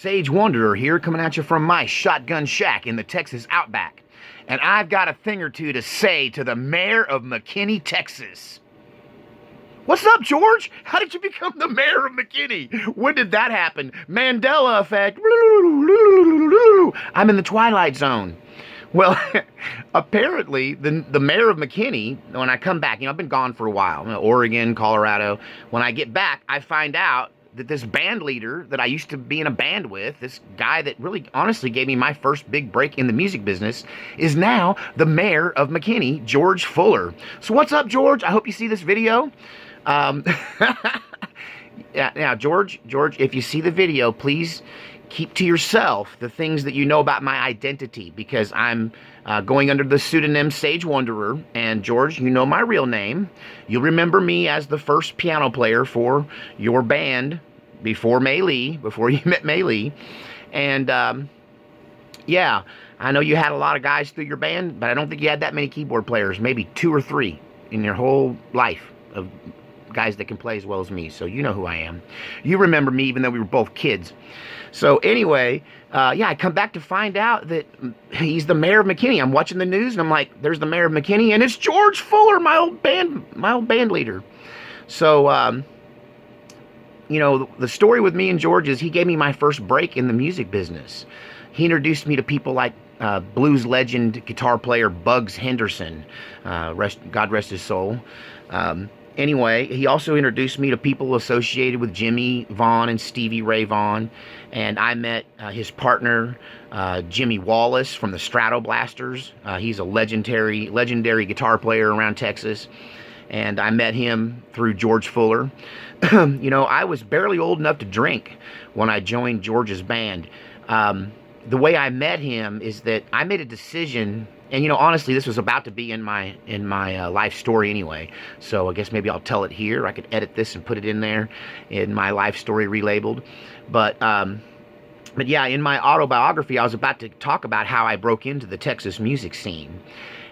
Sage Wanderer here, coming at you from my shotgun shack in the Texas Outback. And I've got a thing or two to say to the mayor of Mckinney, Texas. What's up, George? How did you become the mayor of Mckinney? When did that happen? Mandela effect. I'm in the Twilight Zone. Well, apparently, the mayor of Mckinney, when I come back, I've been gone for a while, Oregon, Colorado. When I get back, I find out that this band leader that I used to be in a band with, this guy that really honestly gave me my first big break in the music business, is now the mayor of Mckinney, George Fuller. So what's up, George? I hope you see this video. Now, George, if you see the video, please keep to yourself the things that you know about my identity, because I'm going under the pseudonym Sage Wanderer. And George, you know my real name. You'll remember me as the first piano player for your band before before you met May Lee. And yeah, I know you had a lot of guys through your band, but I don't think you had that many keyboard players, maybe 2 or 3 in your whole life of guys that can play as well as me. So you know who I am. You remember me even though we were both kids. So anyway, yeah, I come back to find out that he's the mayor of Mckinney. I'm watching the news and I'm like, there's the mayor of Mckinney, and it's George Fuller, my old band leader. So, the story with me and George is he gave me my first break in the music business. He introduced me to people like blues legend guitar player Bugs Henderson, God rest his soul. Anyway, he also introduced me to people associated with Jimmy Vaughn and Stevie Ray Vaughan, and I met his partner, Jimmy Wallace from the Stratoblasters. He's a legendary guitar player around Texas, and I met him through George Fuller. I was barely old enough to drink when I joined George's band. The way I met him is that I made a decision. And honestly, this was about to be in my life story anyway. So I guess maybe I'll tell it here. I could edit this and put it in there in my life story relabeled. But yeah, in my autobiography, I was about to talk about how I broke into the Texas music scene.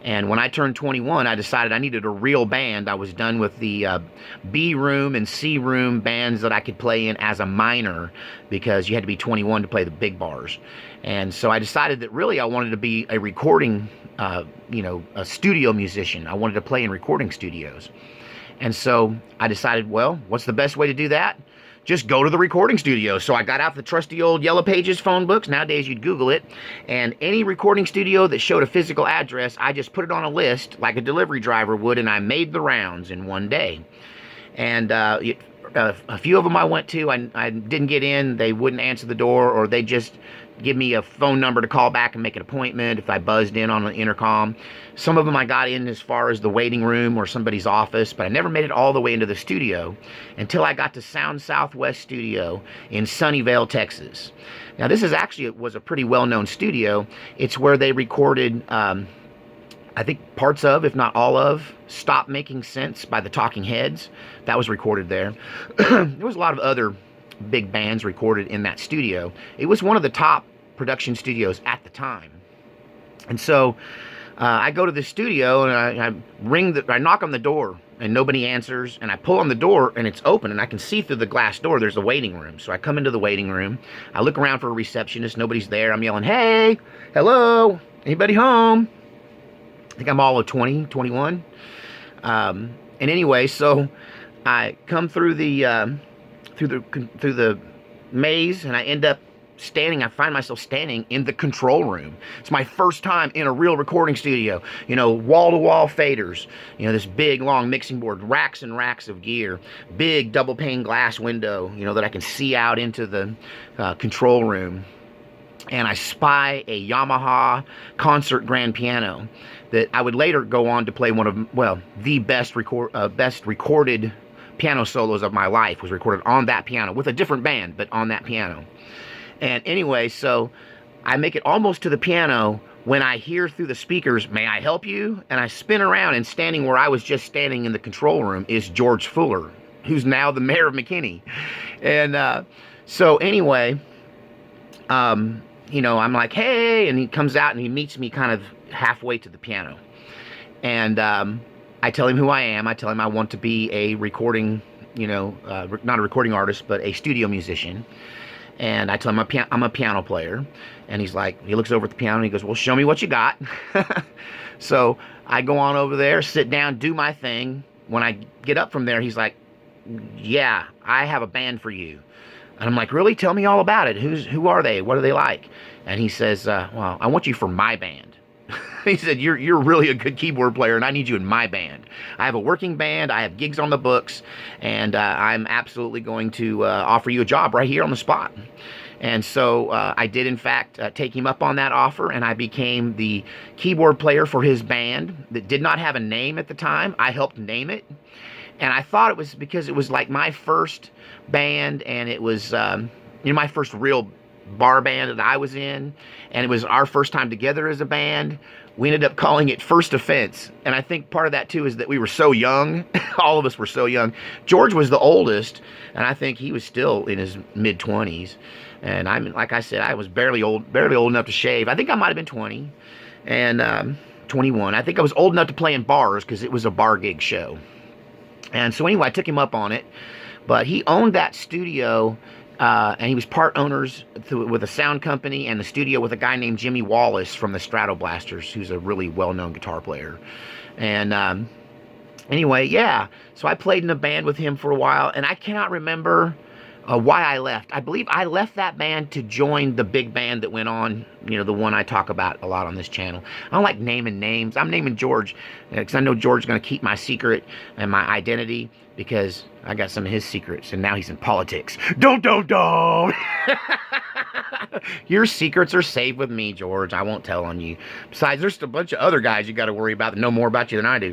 And when I turned 21, I decided I needed a real band. I was done with the B room and C room bands that I could play in as a minor, because you had to be 21 to play the big bars. And so I decided that really I wanted to be a recording, a studio musician. I wanted to play in recording studios. And so I decided, well, what's the best way to do that? Just go to the recording studio. So I got out the trusty old Yellow Pages phone books. Nowadays you'd Google it. And any recording studio that showed a physical address, I just put it on a list like a delivery driver would, and I made the rounds in one day. And a few of them I went to, I didn't get in. They wouldn't answer the door, or they just give me a phone number to call back and make an appointment if I buzzed in on the intercom. Some of them I got in as far as the waiting room or somebody's office, but I never made it all the way into the studio until I got to Sound Southwest Studio in Sunnyvale, Texas. Now this was a pretty well-known studio. It's where they recorded, I think parts of, if not all of, Stop Making Sense by the Talking Heads. That was recorded there. There was a lot of other big bands recorded in that studio. It was one of the top production studios at the time. And so I go to the studio and I knock on the door and nobody answers, and I pull on the door and it's open and I can see through the glass door there's a waiting room. So I come into the waiting room. I look around for a receptionist. Nobody's there. I'm yelling, "Hey, hello, anybody home?" I think I'm all of 20, 21. And anyway, so I come through the maze, and I end up I find myself standing in the control room. It's my first time in a real recording studio. Wall-to-wall faders, this big, long mixing board, racks and racks of gear, big double-pane glass window, that I can see out into the control room. And I spy a Yamaha concert grand piano that I would later go on to play one of, the best recorded piano solos of my life was recorded on that piano with a different band, but on that piano. And anyway, so I make it almost to the piano when I hear through the speakers, "May I help you?" And I spin around, and standing where I was just standing in the control room is George Fuller, who's now the mayor of Mckinney. And so anyway, I'm like, "Hey," and he comes out and he meets me kind of halfway to the piano. And I tell him who I am. I tell him I want to be a recording, not a recording artist, but a studio musician. And I tell him I'm a piano player. And he's like, he looks over at the piano and he goes, well, show me what you got. So I go on over there, sit down, do my thing. When I get up from there, he's like, yeah, I have a band for you. And I'm like, really? Tell me all about it. Who are they? What are they like? And he says, well, I want you for my band. He said, you're really a good keyboard player, and I need you in my band. I have a working band. I have gigs on the books, and I'm absolutely going to offer you a job right here on the spot. And so I did, in fact, take him up on that offer, and I became the keyboard player for his band that did not have a name at the time. I helped name it. And I thought it was because it was like my first band, and it was my first real bar band that I was in, and it was our first time together as a band. We ended up calling it First Offense, and I think part of that too is that we were so young. All of us were so young. George was the oldest, and I think he was still in his mid-20s. And like I said, I was barely old enough to shave. I think I might have been 20 and 21. I think I was old enough to play in bars because it was a bar gig show. And so anyway, I took him up on it, but he owned that studio. And he was part owners with a sound company and the studio with a guy named Jimmy Wallace from the Stratoblasters, who's a really well-known guitar player. And anyway, yeah, so I played in a band with him for a while, and I cannot remember why I left. I believe I left that band to join the big band that went on, the one I talk about a lot on this channel. I don't like naming names. I'm naming George because I know George's going to keep my secret and my identity, because I got some of his secrets, and now he's in politics. Don't. Your secrets are safe with me, George. I won't tell on you. Besides, there's a bunch of other guys you got to worry about that know more about you than I do.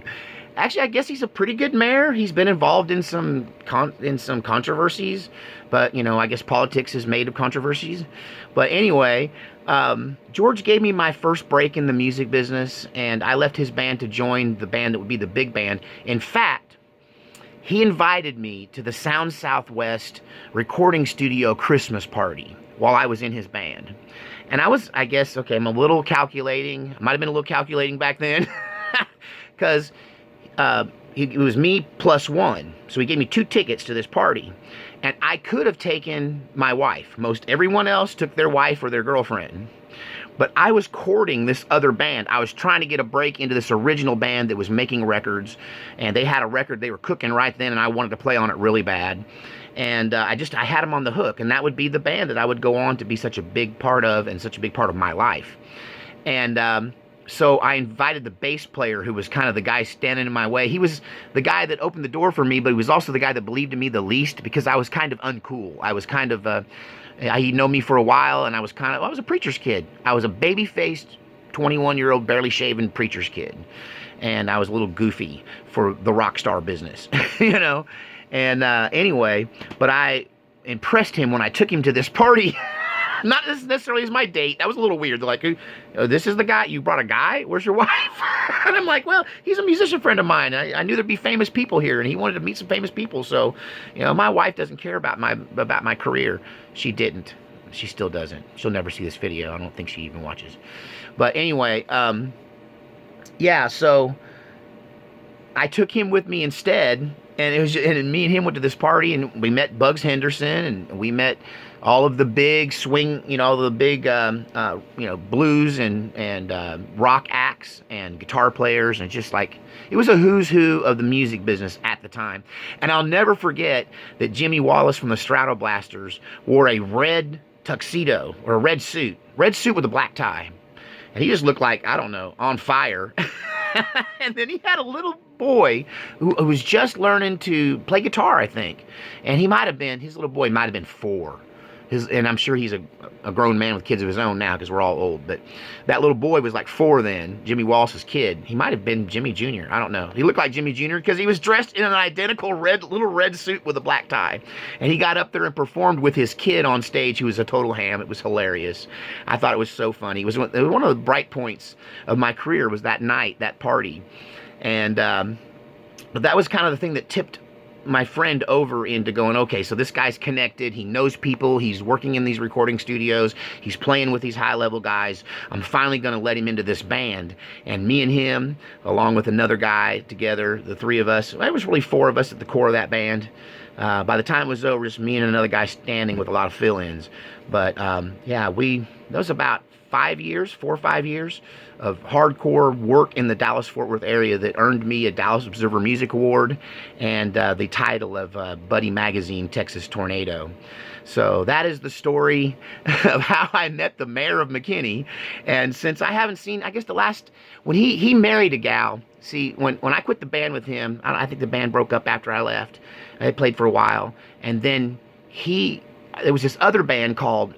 Actually, I guess he's a pretty good mayor. He's been involved in some controversies, but I guess politics is made of controversies. But anyway, George gave me my first break in the music business, and I left his band to join the band that would be the big band. In fact, he invited me to the Sound Southwest recording studio Christmas party while I was in his band. And I guess, okay, I'm a little calculating. I might have been a little calculating back then. Because it was me plus one. So he gave me 2 tickets to this party. And I could have taken my wife. Most everyone else took their wife or their girlfriend. But I was courting this other band. I was trying to get a break into this original band that was making records. And they had a record they were cooking right then, and I wanted to play on it really bad. And I had them on the hook. And that would be the band that I would go on to be such a big part of, and such a big part of my life. And so I invited the bass player, who was kind of the guy standing in my way. He was the guy that opened the door for me, but he was also the guy that believed in me the least, because I was kind of uncool. I was kind of... he'd known me for a while, and I was a preacher's kid. I was a baby-faced, 21-year-old, barely shaven preacher's kid. And I was a little goofy for the rock star business, And anyway, but I impressed him when I took him to this party. Not necessarily as my date. That was a little weird. They're like, this is the guy? You brought a guy? Where's your wife? And I'm like, well, he's a musician friend of mine. I knew there'd be famous people here, and he wanted to meet some famous people. So, my wife doesn't care about my career. She didn't. She still doesn't. She'll never see this video. I don't think she even watches. But anyway, yeah, so I took him with me instead. And and me and him went to this party, and we met Bugs Henderson, and we met all of the big swing, the big, blues and rock acts and guitar players, and just like, it was a who's who of the music business at the time. And I'll never forget that Jimmy Wallace from the Stratoblasters wore a red tuxedo, or a red suit with a black tie. And he just looked like, I don't know, on fire. And then he had a little boy who was just learning to play guitar, I think. And his little boy might have been 4. And I'm sure he's a grown man with kids of his own now, because we're all old. But that little boy was like 4 then, Jimmy Wallace's kid. He might have been Jimmy Jr. I don't know. He looked like Jimmy Jr. because he was dressed in an identical little red suit with a black tie. And he got up there and performed with his kid on stage, who was a total ham. It was hilarious. I thought it was so funny. It was one of the bright points of my career, was that night, that party. And but that was kind of the thing that tipped my friend over into going, okay, so this guy's connected, he knows people, he's working in these recording studios, he's playing with these high-level guys, I'm finally going to let him into this band. And me and him, along with another guy together, the 3 of us, there was really 4 of us at the core of that band. By the time it was over, just me and another guy standing with a lot of fill-ins. But yeah, that was about 5 years, 4 or 5 years of hardcore work in the Dallas-Fort Worth area that earned me a Dallas Observer Music Award and the title of Buddy Magazine Texas Tornado. So that is the story of how I met the mayor of McKinney. And since I haven't seen, I guess when he married a gal. See, when I quit the band with him, I think the band broke up after I left. I played for a while. And then there was this other band called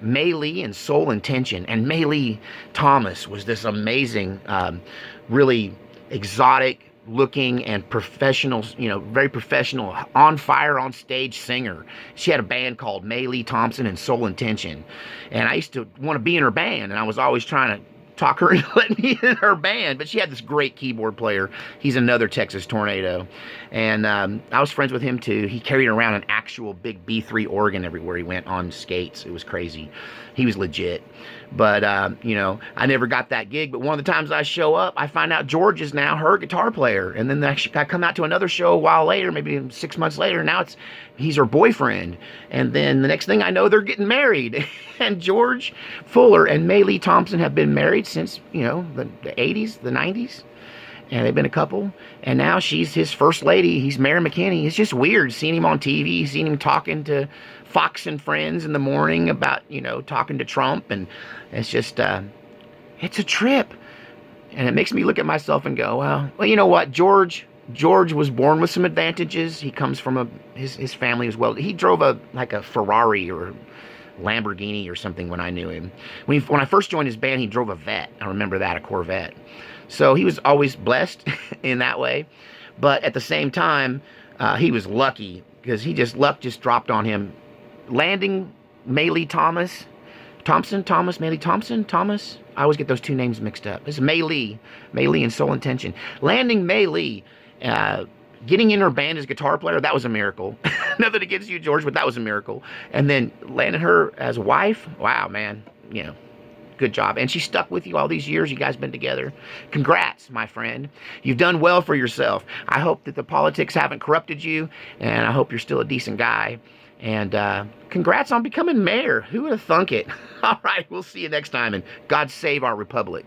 May Lee and Soul Intention. And May Lee Thomas was this amazing, really exotic looking and professional, very professional, on fire on stage singer. She had a band called May Lee Thompson and Soul Intention. And I used to want to be in her band, and I was always trying to talk her into letting me in her band. But she had this great keyboard player. He's another Texas Tornado. And I was friends with him too. He carried around an actual big B3 organ everywhere he went on skates. It was crazy. He was legit. But, I never got that gig. But one of the times I show up, I find out George is now her guitar player. And then I come out to another show a while later, maybe 6 months later. Now he's her boyfriend. And then the next thing I know, they're getting married. And George Fuller and May Lee Thompson have been married since, the 80s, the 90s. And they've been a couple. And now she's his first lady. He's Mayor Mckinney. It's just weird seeing him on TV, seeing him talking to Fox and Friends in the morning about, talking to Trump. And it's just, it's a trip. And it makes me look at myself and go, well, you know what? George was born with some advantages. He comes from his family as well. He drove a Ferrari or Lamborghini or something when I knew him. When I first joined his band, he drove a Vet. I remember that, a Corvette. So he was always blessed in that way. But at the same time, he was lucky because luck just dropped on him. Landing May Lee Thomas. May Lee Thompson? Thomas? I always get those two names mixed up. It's May Lee and Soul Intention. Landing May Lee, getting in her band as guitar player, that was a miracle. Nothing against you, George, but that was a miracle. And then landing her as wife, wow, man, good job. And she stuck with you all these years you guys been together. Congrats, my friend. You've done well for yourself. I hope that the politics haven't corrupted you, and I hope you're still a decent guy. And congrats on becoming mayor. Who would have thunk it? All right, we'll see you next time, and God save our republic.